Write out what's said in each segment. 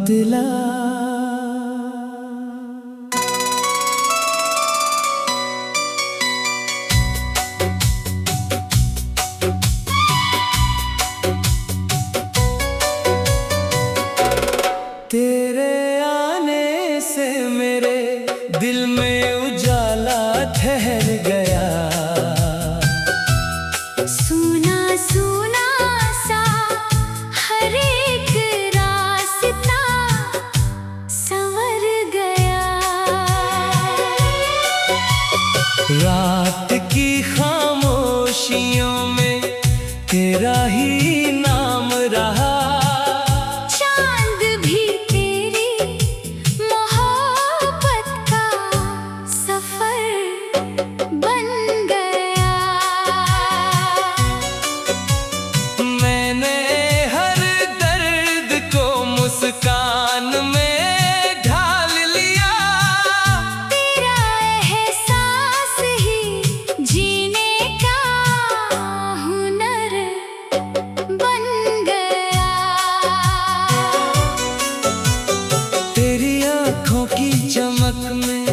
बदला। तेरे आने से मेरे दिल में उजाला ठहर गया। सुना सुना सा हर एक रास्ता संवर गया। रात की खामोशियों में तेरा ही नाम रहा। चांद भी तेरी मोहब्बत का सफर बन गया। मैंने हर दर्द को मुस्कान में ढाल लिया। तेरा एहसास ही जीने का हुनर बन गया। तेरी आँखों की चमक में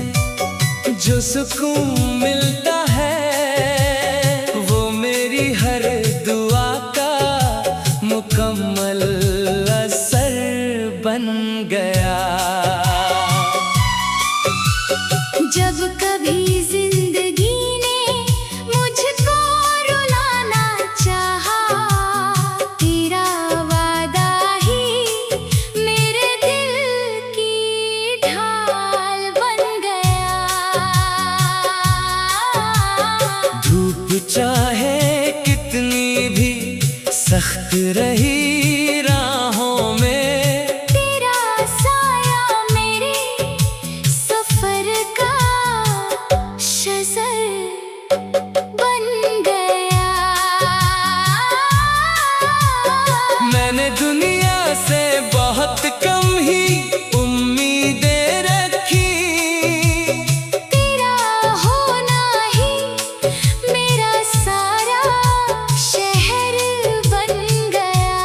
जो सुकून मिलता है, वो मेरी हर दुआ का मुकम्मल असर बन गया। जब कभी जिंदगी ने मुझको रुलाना चाहा, तेरा वादा ही मेरे दिल की ढाल बन गया। धूप चाहे कितनी भी सख्त रही राहों में, तेरा साया मेरे सफर का शज़र बन गया। मैंने दुनिया से बहुत कम ही उम्मीदें रखी। तेरा होना ही मेरा सारा शहर बन गया।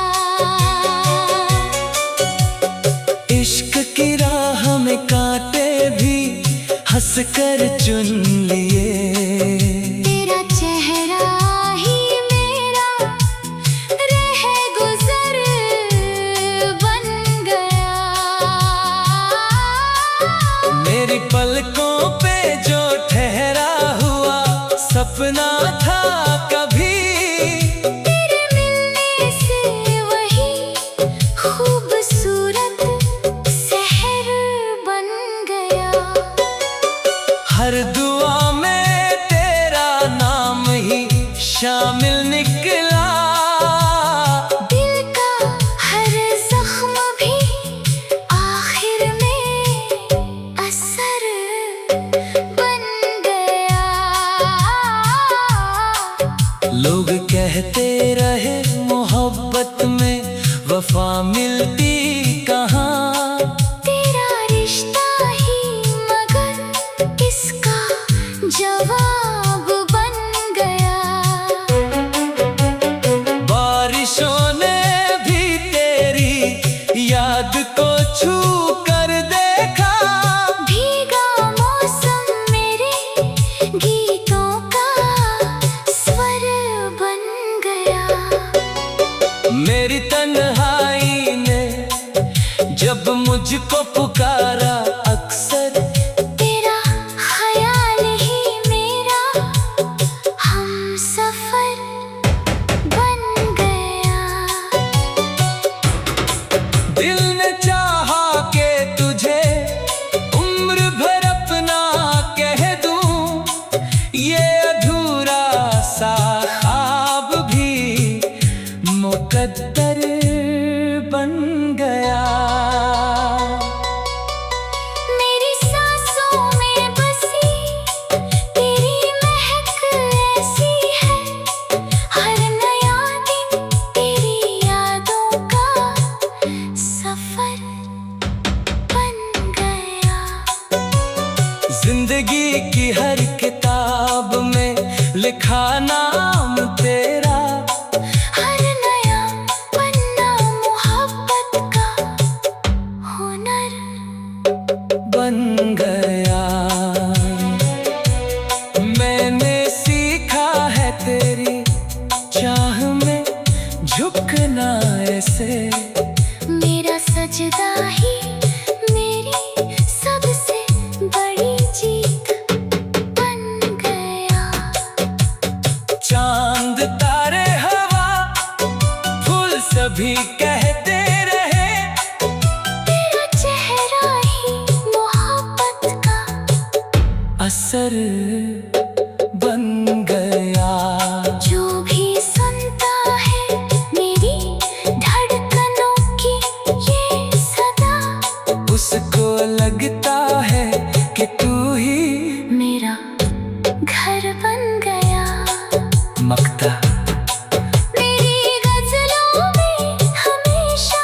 इश्क की राह में कांटे भी हंस कर चुन लिए। तेरा चेहरा ही मेरा रह गुजर बन गया। मेरी पलकों पे जो ठहरा हुआ सपना था कभी, तेरे मिलने से वही खूबसूरत शहर बन गया। हर दुआ में तेरा नाम ही शामिल निकला। दिल का हर जख्म भी आखिर में असर बन गया। लोग कहते रहे मोहब्बत में वफा मिलती कहाँ। तेरा रिश्ता ही मगर इसका जवाब बन गया। बारिशों ने भी तेरी याद को छू कर देखा। भीगा मौसम मेरे गीतों का स्वर बन गया। मेरी तन्हाई ने जब मुझको पुकारा, अक्सर तेरा ख्याल ही मेरा हमसफर बन गया। दिल ने चाहा कि तुझे उम्र भर अपना कह दूं। ये अधूरा सा ख्वाब भी मुकद्दर बन गया। मेरी सांसों में बसी तेरी महक ऐसी है। हर नया दिन तेरी यादों का सफर बन गया। जिंदगी की हर किताब में लिखा नाम तेरा। हर नया पन्ना मोहब्बत का बन गया। मैंने सीखा है तेरी चाह में झुकना ऐसे, मेरा सजदा ही मेरी सबसे बड़ी जीत बन गया। चांद तारे हवा फूल सभी कहते रहे, तेरा चेहरा ही मोहब्बत का असर बन गया। जो भी सुनता है मेरी धड़कनों की ये सदा, उसको लगता है कि तू ही मेरा घर बन गया। मक्ता मेरी गजलों में हमेशा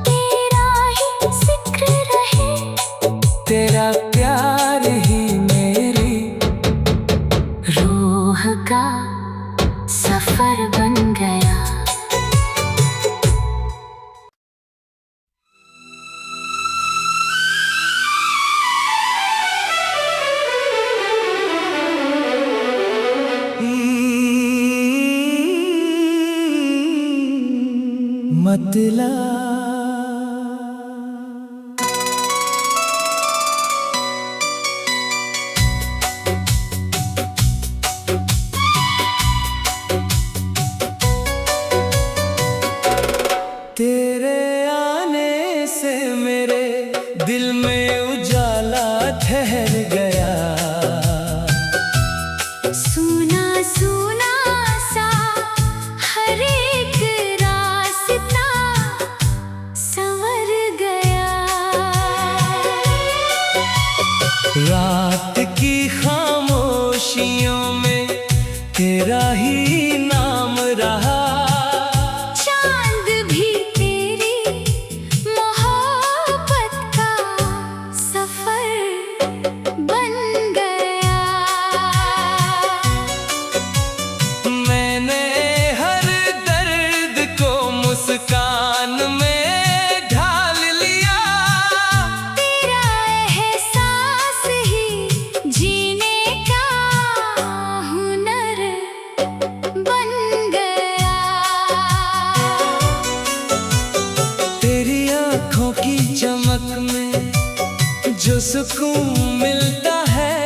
तेरा ही जिक्र रहे, तेरा प्यार ही मेरी रूह का सफर बन गया। मतला तेरे आने से मेरे दिल में उजाला ठहर गया। सुना सुना सा हर एक रास्ता संवर गया। रात की खामोशियों में तेरा ही नाम रहा, चांद भी तेरी मोहब्बत का सफर बन गया। मैंने हर दर्द को मुस्कान में ढाल लिया, तेरा एहसास ही जीने का हुनर बन गया। तेरी आँखों की चमक में जो सुकून मिलता है,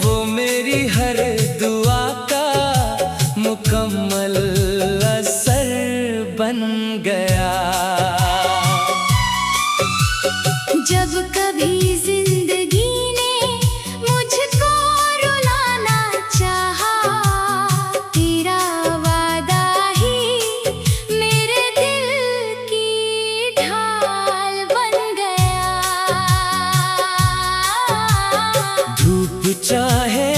वो मेरी हर दुआ का मुकम्मल असर बन गया। जब कभी जिंदगी ने मुझको रुलाना चाहा, तेरा वादा ही मेरे दिल की ढाल बन गया। धूप चाहे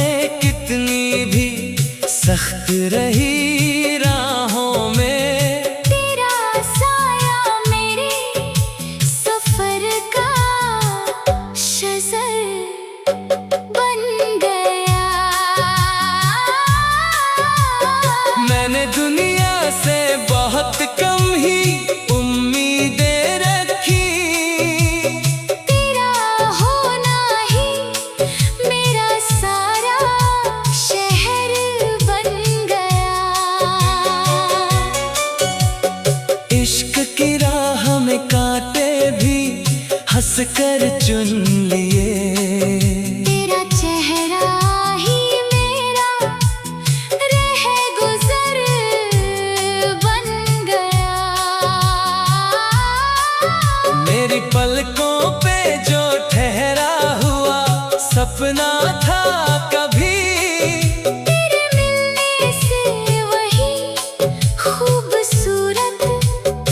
कितनी भी सख्त रही राहों में, तेरा साया मेरे सफर का शज़र बन गया। मैंने दुनिया से बहुत कम ही उम्मीदें रखी, तेरा होना ही मेरा सारा शहर बन गया। इश्क की राह में कांटे भी हंस कर चुन लिए, तेरा चेहरा ही मेरा रह गुजर बन गया। मेरी पलकों पे जो ठहरा हुआ सपना था कभी, तेरे मिलने से वही खूबसूरत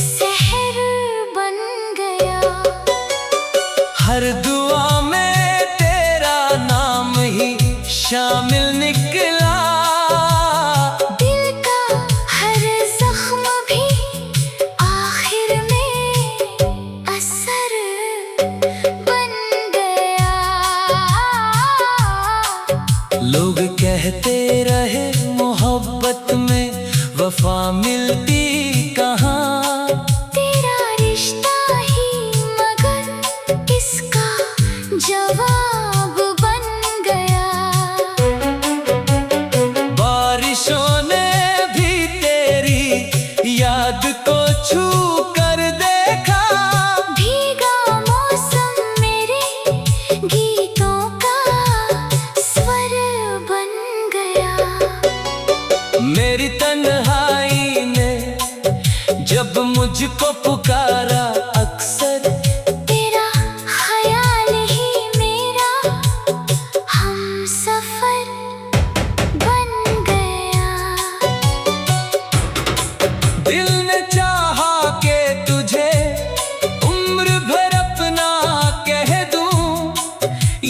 शहर बन गया। हर दुआ में तेरा नाम ही शामिल निकला, दिल का हर जख्म भी आखिर में असर बन गया। लोग कहते रहे मोहब्बत में वफा मिलती कहाँ, तेरा रिश्ता ही मगर इसका मुझको पुकारा अक्सर, तेरा ख्याल ही मेरा हम सफर बन गया। दिल ने चाहा के तुझे उम्र भर अपना कह दूं,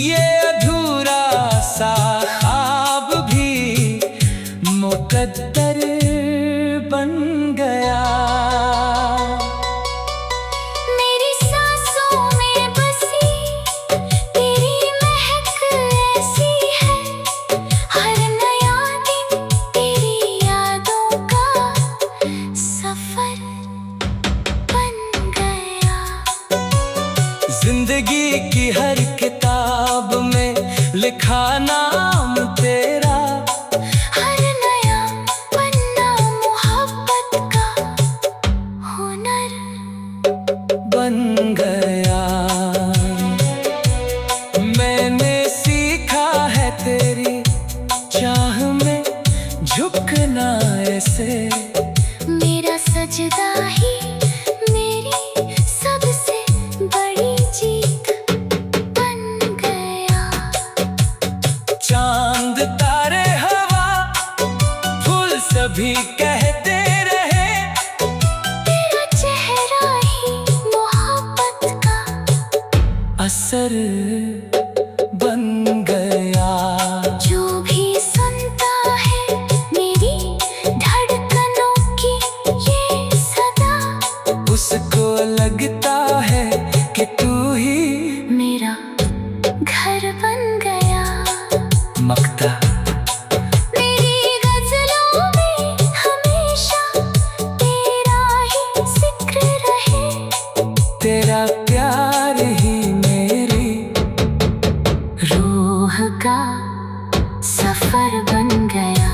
ये अधूरा सा ख्वाब भी मुकद्दर बन गया। मेरी सांसों में बसी तेरी महक ऐसी है, हर नया दिन तेरी यादों का सफर बन गया। जिंदगी की हर किताब में लिखा नाम तेरा, हर नया पन्ना मोहब्बत का हुनर बन गया। मैंने सीखा है तेरी चाह में झुकना ऐसे, मेरा सजदा ही मेरी सबसे बड़ी जीत बन गया। चांद तारे हवा फूल सभी कहते रहे, तेरा चेहरा ही मोहब्बत का असर बन गया। जो भी सुनता है मेरी धड़कनों की ये सदा, उसको लगता है कि तू ही मेरा घर बन गया। मक्ता। मेरी गजलों में हमेशा तेरा ही जिक्र रहे, तेरा प्यार ही मेरी रूह का सफर बन गया।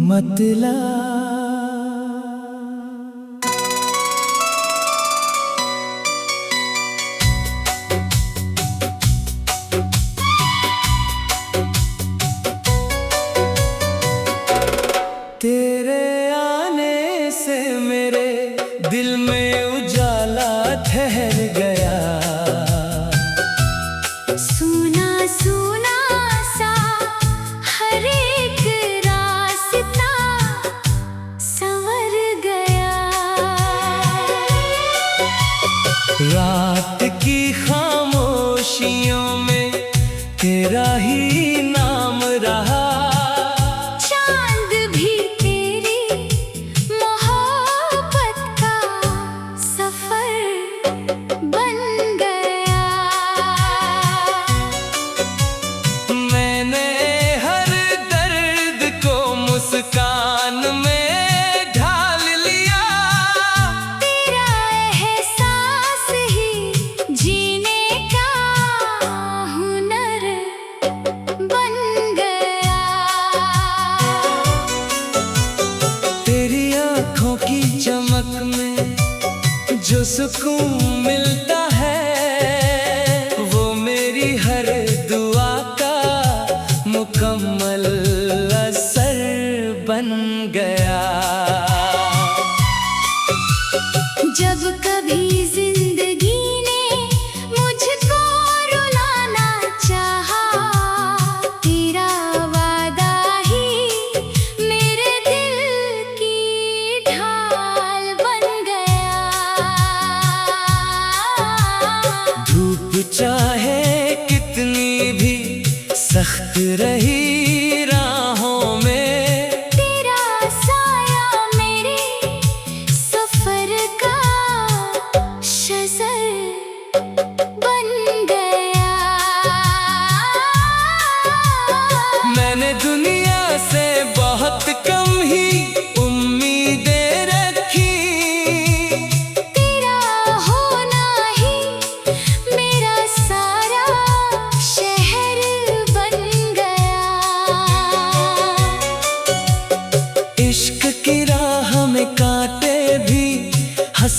मतला तेरे आने से मेरे दिल में उजाला ठहर गया। सुना सुना सा हर एक रास्ता संवर गया। रात की खामोशियों में तेरा ही नाम रहा, चांद भी तेरी मोहब्बत का सफर बन गया। मैंने हर दर्द को मुस्कान में ढाल लिया, तेरा एहसास ही जीने का हुनर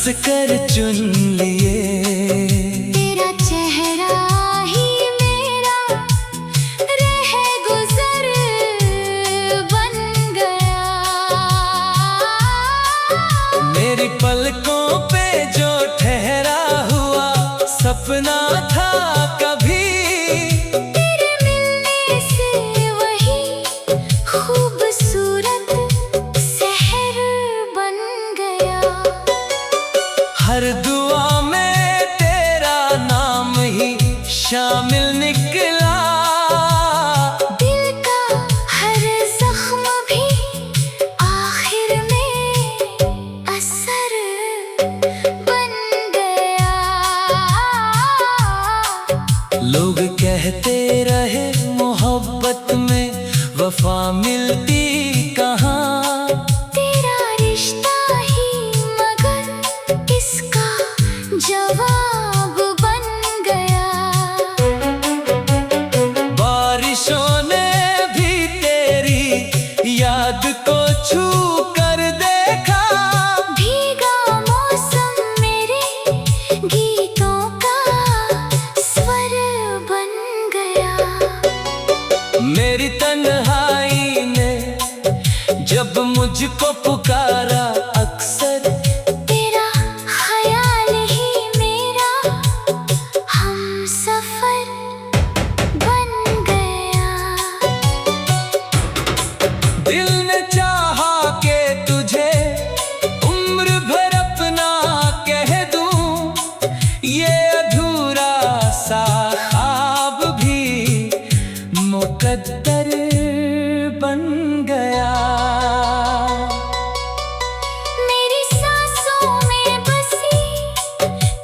कर चुन लिए। तेरा चेहरा ही मेरा रह गुजर बन गया। मेरी पलकों पे जो ठहरा हुआ सपना था कभी, तेरे मिलने से वही खूबसूरत शहर बन गया। हर दुआ में तेरा नाम ही शामिल निकला। दिल का हर जख्म भी आखिर में असर बन गया। लोग कहते रहे मोहब्बत में वफा मिलती कहाँ। तेरा रिश्ता ही मगर इसका जवाब बन गया। बारिशों ने भी तेरी याद को छू कर देखा। भीगा मौसम मेरे गीतों का स्वर बन गया। मेरी तन्हाई ने जब मुझको पुकारा अक्सर, तेरा ख्याल ही मेरा हमसफर बन गया। दिल ने चाहा कि तुझे उम्र भर अपना कह दूं। ये अधूरा सा ख्वाब भी मुकद्दर बन गया। मेरी सांसों में बसी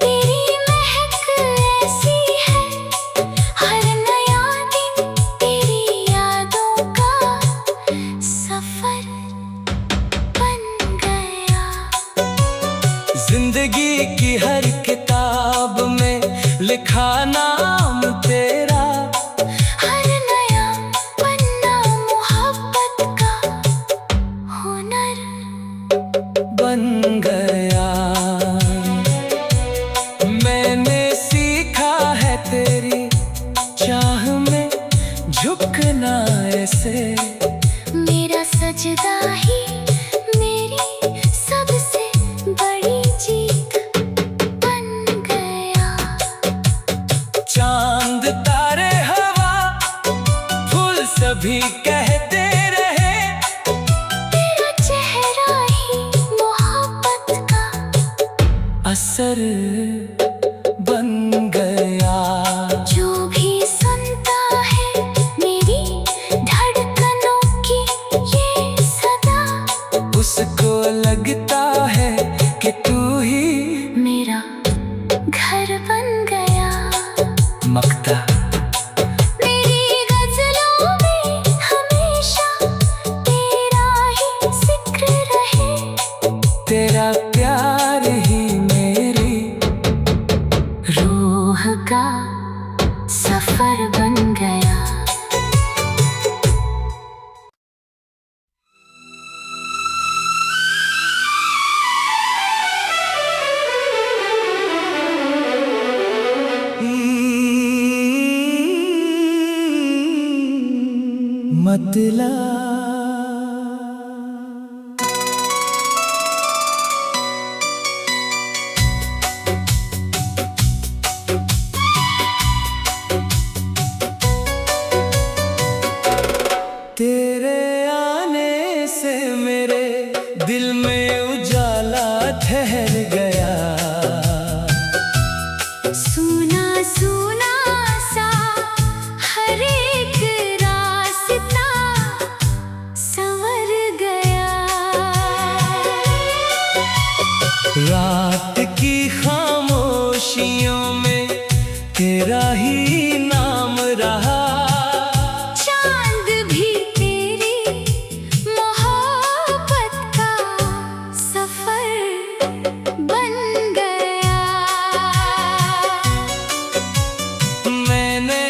तेरी महक ऐसी है। हर नया दिन तेरी यादों का सफर बन गया। जिंदगी की हर किताब में लिखा नाम तेरा। हर नया पन्ना मोहब्बत का हुनर बन गया। मैंने सीखा है तेरी चाह में झुकना ऐसे। मेरा सजदा ही मेरी सबसे बड़ी जीत बन गया। चांद तारे हवा फूल सभी कहते रहे। तेरा चेहरा ही मोहब्बत का असर बन गया। जो भी सुनता है मेरी धड़कनों की ये सदा, उसको लगता है कि तू ही मेरा घर बन गया। मक्ता। मेरी गजलों में हमेशा तेरा ही जिक्र रहे। तेरा प्यार ही मेरी रूह का सफर बन गया। मतला तेरे आने से मेरे दिल में उजाला ठहर गया। सुना सुना सा हर एक रास्ता संवर गया। रात की खामोशियों में तेरा ही नाम रहा। चांद भी तेरी मोहब्बत का सफर बन गया। मैंने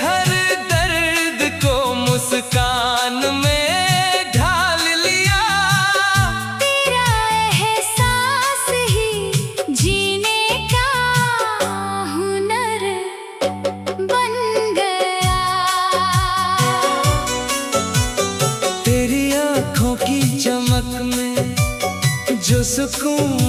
हर दर्द को मुस्कान में ढाल लिया। तेरा एहसास ही सुकून